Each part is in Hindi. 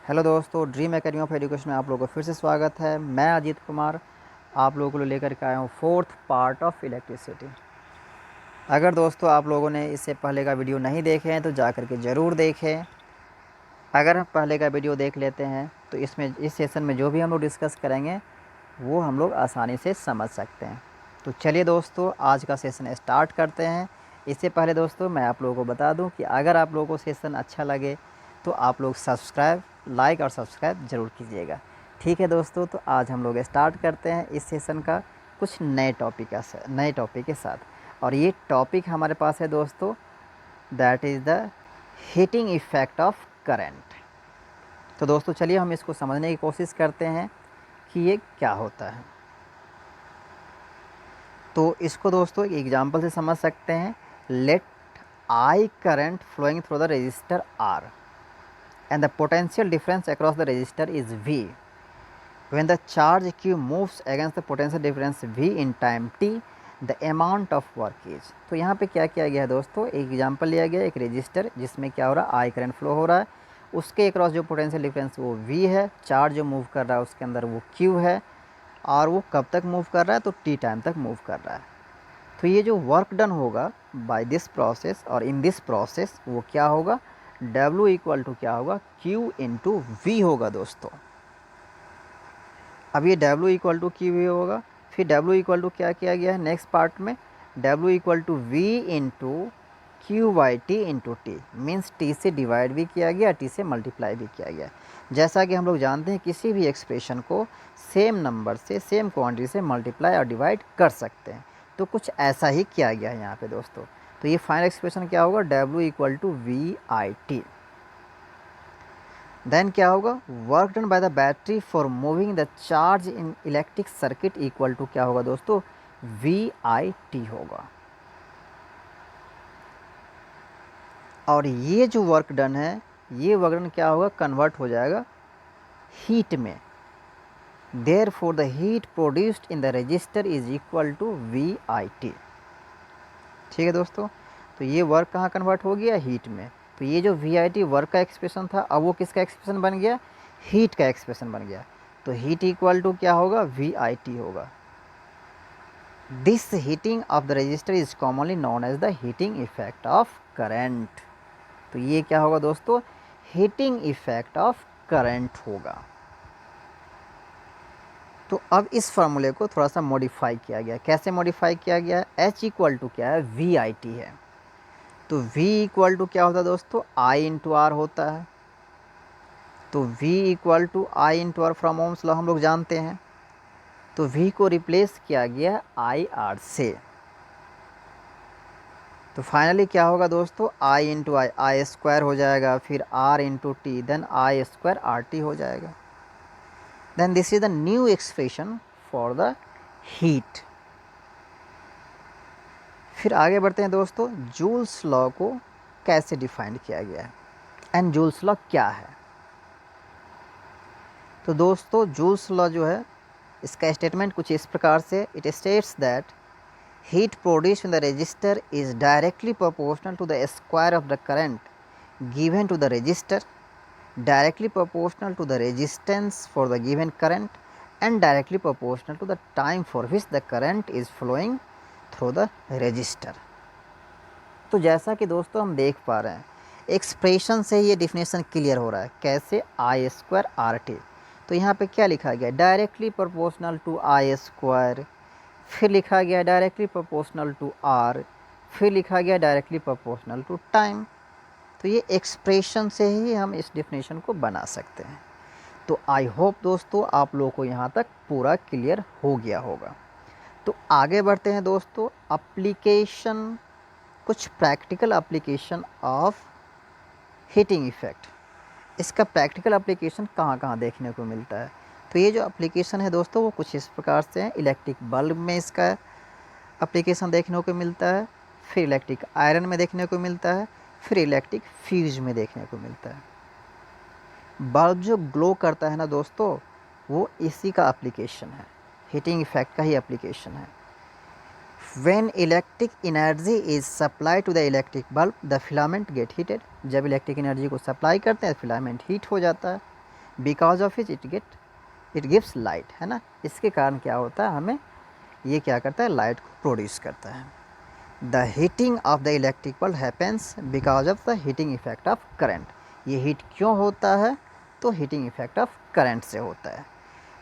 हेलो दोस्तों, ड्रीम एकेडमी ऑफ एजुकेशन में आप लोगों को फिर से स्वागत है। मैं अजीत कुमार आप लोगों को लेकर के आया हूँ फोर्थ पार्ट ऑफ इलेक्ट्रिसिटी। अगर दोस्तों आप लोगों ने इससे पहले का वीडियो नहीं देखे हैं तो जा कर के ज़रूर देखें। अगर हम पहले का वीडियो देख लेते हैं तो इस सेशन में जो भी हम लोग डिस्कस करेंगे वो हम लोग आसानी से समझ सकते हैं। तो चलिए दोस्तों, आज का सेशन स्टार्ट करते हैं। इससे पहले दोस्तों मैं आप लोगों को बता दूं कि अगर आप लोगों को सेशन अच्छा लगे तो आप लोग लाइक और सब्सक्राइब ज़रूर कीजिएगा। ठीक है दोस्तों, तो आज हम लोग स्टार्ट करते हैं इस सेशन का कुछ नए टॉपिक के साथ। और ये टॉपिक हमारे पास है दोस्तों, that is the heating effect of current. तो दोस्तों चलिए हम इसको समझने की कोशिश करते हैं कि ये क्या होता है। तो इसको दोस्तों एक एग्जांपल से समझ सकते हैं। Let I current flowing through the resistor R and the potential difference across the resistor is V. When the charge Q moves against the potential difference V in time t, the amount of work is। तो यहाँ पे क्या किया गया है दोस्तों, एक एग्जांपल लिया गया, एक रेजिस्टर जिसमें क्या हो रहा है, I करंट फ्लो हो रहा है, उसके अक्रॉस जो पोटेंशियल डिफरेंस वो V है, चार्ज जो मूव कर रहा है उसके अंदर वो Q है, और वो कब तक मूव कर रहा है, तो t टाइम तक मूव कर रहा है। तो ये जो वर्क डन होगा बाय दिस प्रोसेस और इन दिस प्रोसेस वो क्या होगा, W इक्वल टू क्या होगा, Q इंटू वी होगा दोस्तों। अब ये W equal to Q V होगा, फिर W इक्वल टू क्या किया गया है नेक्स्ट पार्ट में, W equal to V into Q by T into T, means T से डिवाइड भी किया गया, टी से मल्टीप्लाई भी किया गया। जैसा कि हम लोग जानते हैं किसी भी एक्सप्रेशन को सेम नंबर से, सेम क्वांटिटी से मल्टीप्लाई और डिवाइड कर सकते हैं, तो कुछ ऐसा ही किया गया है यहाँ पे दोस्तों। तो ये फाइनल एक्सप्रेशन क्या होगा, W equal to V I T. Then क्या होगा, work done by the battery for moving the charge in electric circuit equal to क्या होगा दोस्तों, वी आई टी होगा। और ये जो वर्क डन है, ये वर्क डन क्या होगा, कन्वर्ट हो जाएगा हीट में। Therefore the heat produced in the resistor is equal to V I T. ठीक है दोस्तों, तो ये वर्क कहाँ कन्वर्ट हो गया, हीट में। तो ये जो वी आई टी वर्क का एक्सप्रेशन था, अब वो किसका एक्सप्रेशन बन गया, हीट का एक्सप्रेशन बन गया। तो हीट इक्वल टू क्या होगा, वी आई टी होगा। This heating of the resistor is commonly known as the heating effect of current. तो ये क्या होगा दोस्तों, हीटिंग इफेक्ट ऑफ करंट होगा। तो अब इस फार्मूले को थोड़ा सा मॉडिफाई किया गया। कैसे मॉडिफाई किया गया है, H इक्वल टू क्या है, वी आई टी है। तो V इक्वल टू क्या होता है दोस्तों, I इंटू आर होता है। तो V equal to I into R from Ohm's law हम लोग जानते हैं। तो V को रिप्लेस किया गया आई आर से। तो फाइनली क्या होगा दोस्तों, I इंटू आई स्क्वायर हो जाएगा, फिर R into T, then I square R T हो जाएगा। Then this is the new expression for the heat. फिर आगे बढ़ते हैं दोस्तों, जूल्स लॉ को कैसे डिफाइन किया गया है एंड जूल्स लॉ क्या है। तो दोस्तों जूल्स लॉ जो है, इसका स्टेटमेंट कुछ इस प्रकार से, it states that heat produced in the resistor is directly proportional to the square of the current given to the resistor, directly proportional to the resistance for the given current, and directly proportional to the time for which the current is flowing through the resistor। तो जैसा कि दोस्तों हम देख पा रहे हैं, एक्सप्रेशन से ये डिफिनेशन क्लियर हो रहा है। कैसे, आई स्क्वायर आर टी। तो यहाँ पे क्या लिखा गया, directly proportional to I square, फिर लिखा गया डायरेक्टली प्रोपोर्शनल टू आर, फिर लिखा गया डायरेक्टली प्रोपोर्शनल टू टाइम। तो ये एक्सप्रेशन से ही हम इस डेफिनेशन को बना सकते हैं। तो आई होप दोस्तों आप लोगों को यहाँ तक पूरा क्लियर हो गया होगा। तो आगे बढ़ते हैं दोस्तों, एप्लीकेशन, कुछ practical application of heating effect. इसका प्रैक्टिकल एप्लीकेशन कहाँ कहाँ देखने को मिलता है। तो ये जो एप्लीकेशन है दोस्तों वो कुछ इस प्रकार से है। इलेक्ट्रिक बल्ब में इसका एप्लीकेशन देखने को मिलता है, फिर इलेक्ट्रिक आयरन में देखने को मिलता है, फिर इलेक्ट्रिक फ्यूज में देखने को मिलता है। बल्ब जो ग्लो करता है ना दोस्तों, वो इसी का एप्लीकेशन है, हीटिंग इफेक्ट का ही एप्लीकेशन है। When electric energy is supply to the electric bulb the filament get heated. जब इलेक्ट्रिक एनर्जी को सप्लाई करते हैं फिलामेंट हीट हो जाता है। Because of it gives light, है ना। इसके कारण क्या होता है, हमें ये क्या करता है, लाइट को प्रोड्यूस करता है। The heating of the electric bulb happens because of the heating effect of current. ये हीट क्यों होता है, तो हीटिंग इफेक्ट ऑफ करंट से होता है।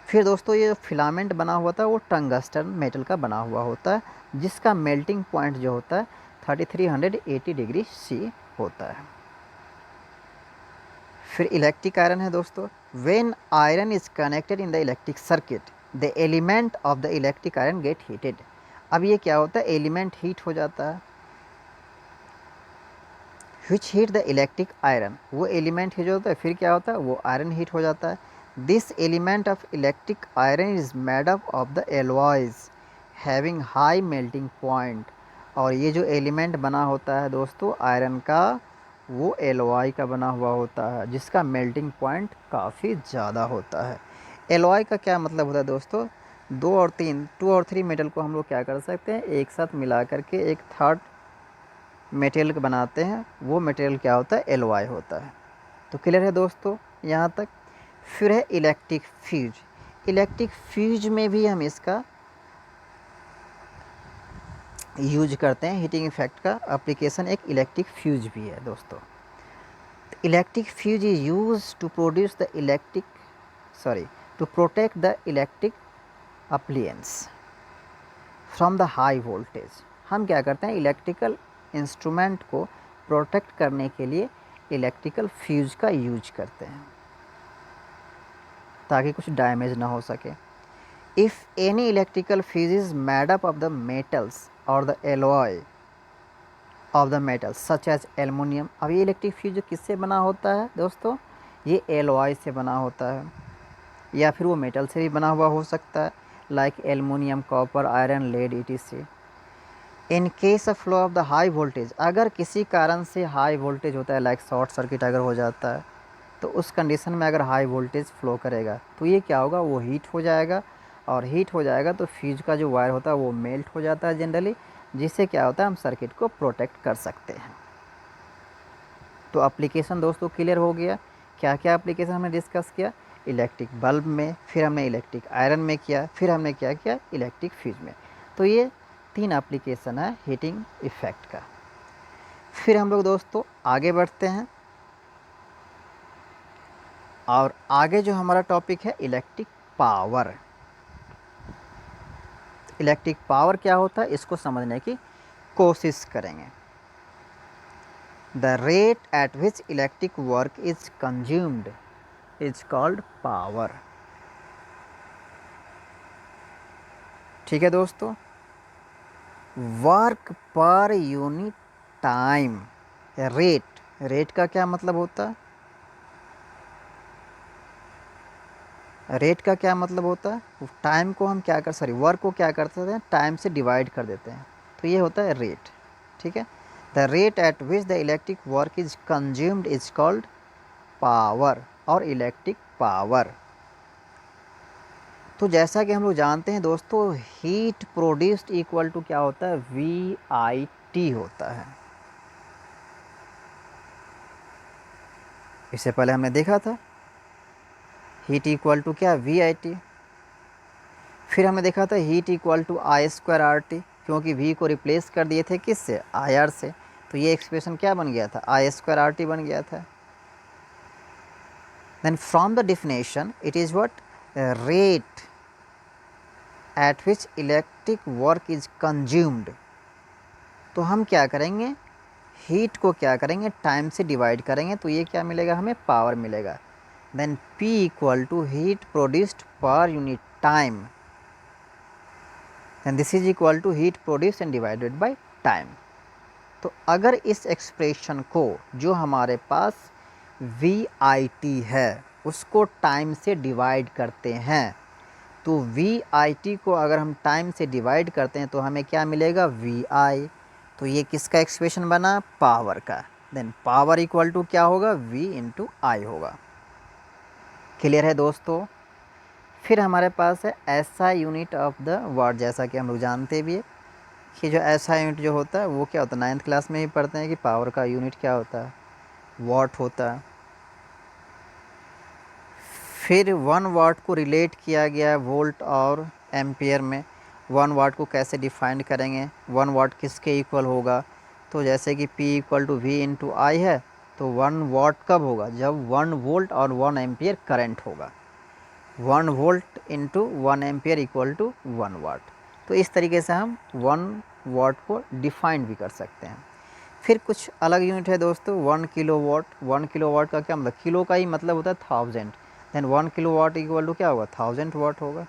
फिर दोस्तों ये जो फिलामेंट बना हुआ था वो टंगस्टन मेटल का बना हुआ होता है, जिसका मेल्टिंग पॉइंट जो होता है 3380 डिग्री सी होता है। फिर इलेक्ट्रिक आयरन है दोस्तों। When iron is connected in the electric circuit the element of the electric iron gate heated. अब ये क्या होता है, एलिमेंट हीट हो जाता है। Which heat the electric iron, वो एलिमेंट हीट होता है, फिर क्या होता है, वो आयरन हीट हो जाता है। This element of electric iron is made up of the alloys having high melting point. और ये जो एलिमेंट बना होता है दोस्तों आयरन का, वो एलॉय का बना हुआ होता है, जिसका मेल्टिंग पॉइंट काफ़ी ज़्यादा होता है। एलॉय का क्या मतलब होता है दोस्तों, 2 और 3 मेटल को हम लोग क्या कर सकते हैं, एक साथ मिला करके एक थर्ड मटेरियल बनाते हैं, वो मटेरियल क्या होता है, एलॉय होता है। तो क्लियर है दोस्तों यहाँ तक। फिर है इलेक्ट्रिक फ्यूज। इलेक्ट्रिक फ्यूज में भी हम इसका यूज करते हैं, हीटिंग इफेक्ट का एप्लीकेशन एक इलेक्ट्रिक फ्यूज भी है दोस्तों। Electric fuse is use to produce the to protect the electric appliance from the high voltage. हम क्या करते हैं, इलेक्ट्रिकल इंस्ट्रूमेंट को प्रोटेक्ट करने के लिए इलेक्ट्रिकल फ्यूज का यूज करते हैं, ताकि कुछ डैमेज ना हो सके। If any electrical fuse is made up of the metals और the alloy of the metals such as aluminium. अब ये इलेक्ट्रिक फ्यूज किससे बना होता है दोस्तों, ये एलॉय से बना होता है, या फिर वो मेटल से भी बना हुआ हो सकता है, like aluminium, copper, iron, lead etc। In case of flow of the high voltage, अगर किसी कारण से हाई वोल्टेज होता है, लाइक शॉर्ट सर्किट अगर हो जाता है, तो उस कंडीशन में अगर हाई वोल्टेज फ्लो करेगा तो ये क्या होगा, वो हीट हो जाएगा, और हीट हो जाएगा तो फ्यूज का जो वायर होता है वो मेल्ट हो जाता है जनरली, जिससे क्या होता है, हम सर्किट को प्रोटेक्ट कर सकते हैं। तो एप्लीकेशन दोस्तों क्लियर हो गया, क्या क्या एप्लीकेशन हमने डिस्कस किया, इलेक्ट्रिक बल्ब में, फिर हमने इलेक्ट्रिक आयरन में किया, फिर हमने क्या किया, इलेक्ट्रिक फ्यूज में। तो ये 3 एप्लीकेशन है हीटिंग इफेक्ट का। फिर हम लोग दोस्तों आगे बढ़ते हैं, और आगे जो हमारा टॉपिक है इलेक्ट्रिक पावर। इलेक्ट्रिक पावर क्या होता है, इसको समझने की कोशिश करेंगे। The rate at which electric work is consumed is called power. ठीक है दोस्तों, वर्क पर यूनिट टाइम। रेट का क्या मतलब होता है, रेट का क्या मतलब होता है, टाइम को हम क्या कर वर्क को क्या करते हैं, टाइम से डिवाइड कर देते हैं, तो ये होता है रेट। ठीक है, the rate at which the electric work is consumed is called power और इलेक्ट्रिक पावर। तो जैसा कि हम लोग जानते हैं दोस्तों, हीट प्रोड्यूस्ड इक्वल टू क्या होता है, VIT होता है। इससे पहले हमने देखा था हीट इक्वल टू क्या, VIT। फिर हमने देखा था हीट इक्वल टू I²RT, क्योंकि V को रिप्लेस कर दिए थे किससे, IR से, तो ये एक्सप्रेशन क्या बन गया था, I²RT बन गया था। Then from the definition it is what, rate at which electric work is consumed. तो हम क्या करेंगे, हीट को क्या करेंगे, टाइम से डिवाइड करेंगे, तो ये क्या मिलेगा, हमें पावर मिलेगा। Then P equal to heat produced per unit time, and this is equal to heat produce and divided by time. तो अगर इस एक्सप्रेशन को, जो हमारे पास VIT है, उसको टाइम से डिवाइड करते हैं, तो VIT को अगर हम टाइम से डिवाइड करते हैं तो हमें क्या मिलेगा, VI। तो ये किसका एक्सप्रेशन बना, पावर का। देन पावर इक्वल टू क्या होगा, V इंटू आई होगा। क्लियर है दोस्तों। फिर हमारे पास है SI unit of the what. जैसा कि हम लोग जानते भी है कि जो SI यूनिट जो होता है वो क्या होता है, 9th क्लास में ही पढ़ते हैं कि पावर का यूनिट क्या होता है, वाट होता है। फिर 1 वाट को रिलेट किया गया है वोल्ट और एम्पियर में। 1 वाट को कैसे डिफाइन करेंगे, 1 वाट किसके इक्वल होगा, तो जैसे कि P equal to V into I है, तो 1 वाट कब होगा, जब 1 वोल्ट और 1 एम्पियर करंट होगा। 1 volt into 1 ampere equal to 1 watt. तो इस तरीके से हम 1 वाट को डिफाइन भी कर सकते हैं। फिर कुछ अलग यूनिट है दोस्तों, 1 किलोवाट। 1 किलोवाट का क्या मतलब, किलो का ही मतलब होता है 1000, देन 1 किलोवाट इक्वल टू क्या होगा, 1000 वाट होगा।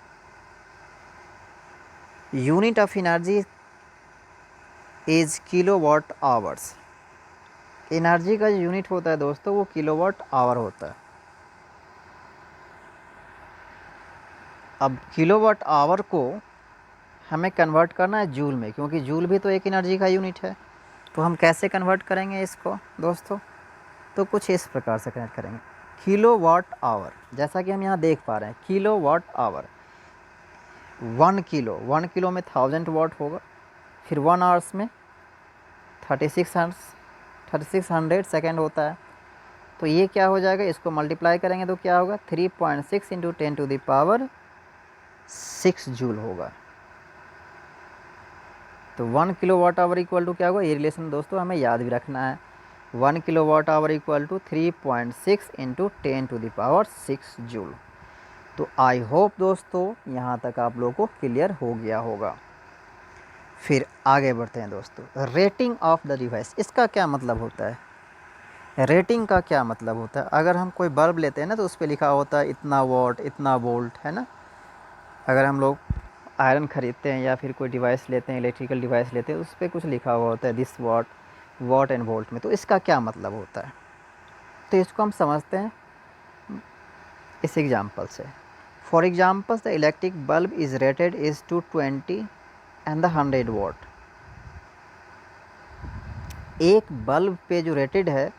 Unit of energy is kilowatt hours. Energy का जो यूनिट होता है दोस्तों वो किलोवाट आवर होता है। अब किलोवाट आवर को हमें कन्वर्ट करना है जूल में, क्योंकि जूल भी तो एक एनर्जी का यूनिट है। तो हम कैसे कन्वर्ट करेंगे इसको दोस्तों, तो कुछ इस प्रकार से कन्वर्ट करेंगे। किलोवाट आवर, जैसा कि हम यहाँ देख पा रहे हैं, किलोवाट आवर 1 किलो, 1 किलो में 1000 वाट होगा। फिर 1 आवर्स में 3600 सेकेंड होता है। तो ये क्या हो जाएगा, इसको मल्टीप्लाई करेंगे तो क्या होगा, 3.6 इंटू 10⁻6 जूल होगा। तो 1 kilowatt hour equal to क्या होगा, ये रिलेशन दोस्तों हमें याद भी रखना है। 1 kilowatt hour equal to 3.6 into 10⁻6 joule. I hope hope दोस्तों यहाँ तक आप लोगों को क्लियर हो गया होगा। फिर आगे बढ़ते हैं दोस्तों, रेटिंग ऑफ द डिवाइस, इसका क्या मतलब होता है। रेटिंग का क्या मतलब होता है, अगर हम कोई बल्ब लेते हैं ना तो उस पर लिखा होता है इतना वॉट, इतना वोल्ट, है ना। अगर हम लोग आयरन ख़रीदते हैं या फिर कोई डिवाइस लेते हैं, इलेक्ट्रिकल डिवाइस लेते हैं, उस पर कुछ लिखा हुआ होता है this what, what and volt में। तो इसका क्या मतलब होता है, तो इसको हम समझते हैं इस एग्जाम्पल से। For example the electric bulb is rated is 220 and the 100 what. एक बल्ब पे जो रेटेड है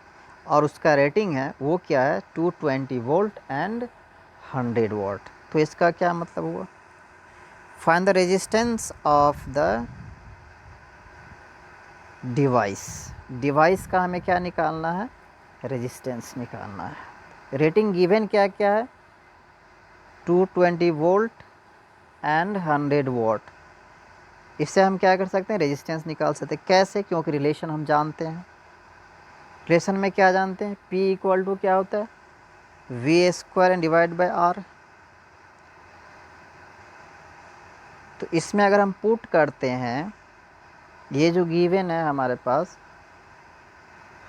और उसका रेटिंग है वो क्या है, 220 वोल्ट एंड 100 वॉट। तो इसका क्या मतलब हुआ, find the resistance of the device. Device का हमें क्या निकालना है, रेजिस्टेंस निकालना है। रेटिंग गिवन क्या क्या है, 220 वोल्ट एंड 100 वॉट। इससे हम क्या कर सकते हैं, रेजिस्टेंस निकाल सकते हैं। कैसे, क्योंकि रिलेशन हम जानते हैं। रिलेशन में क्या जानते हैं, P इक्वल टू क्या होता है, V square and divide by R. तो इसमें अगर हम पुट करते हैं, ये जो गिवन है हमारे पास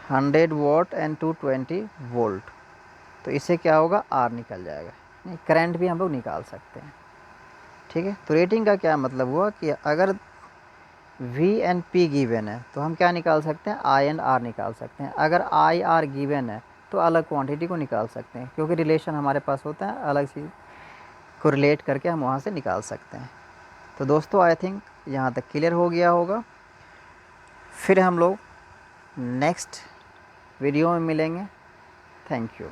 100 वॉट एंड 220 वोल्ट, तो इससे क्या होगा, आर निकल जाएगा। नहीं, करंट भी हम लोग निकाल सकते हैं, ठीक है। तो रेटिंग का क्या मतलब हुआ कि अगर V एंड P गिवन है तो हम क्या निकाल सकते हैं, I एंड R निकाल सकते हैं। अगर I R गिवन है तो अलग क्वांटिटी को निकाल सकते हैं, क्योंकि रिलेशन हमारे पास होता है, अलग चीज़ को रिलेट करके हम वहाँ से निकाल सकते हैं। तो दोस्तों आई थिंक यहाँ तक क्लियर हो गया होगा। फिर हम लोग नेक्स्ट वीडियो में मिलेंगे। Thank you.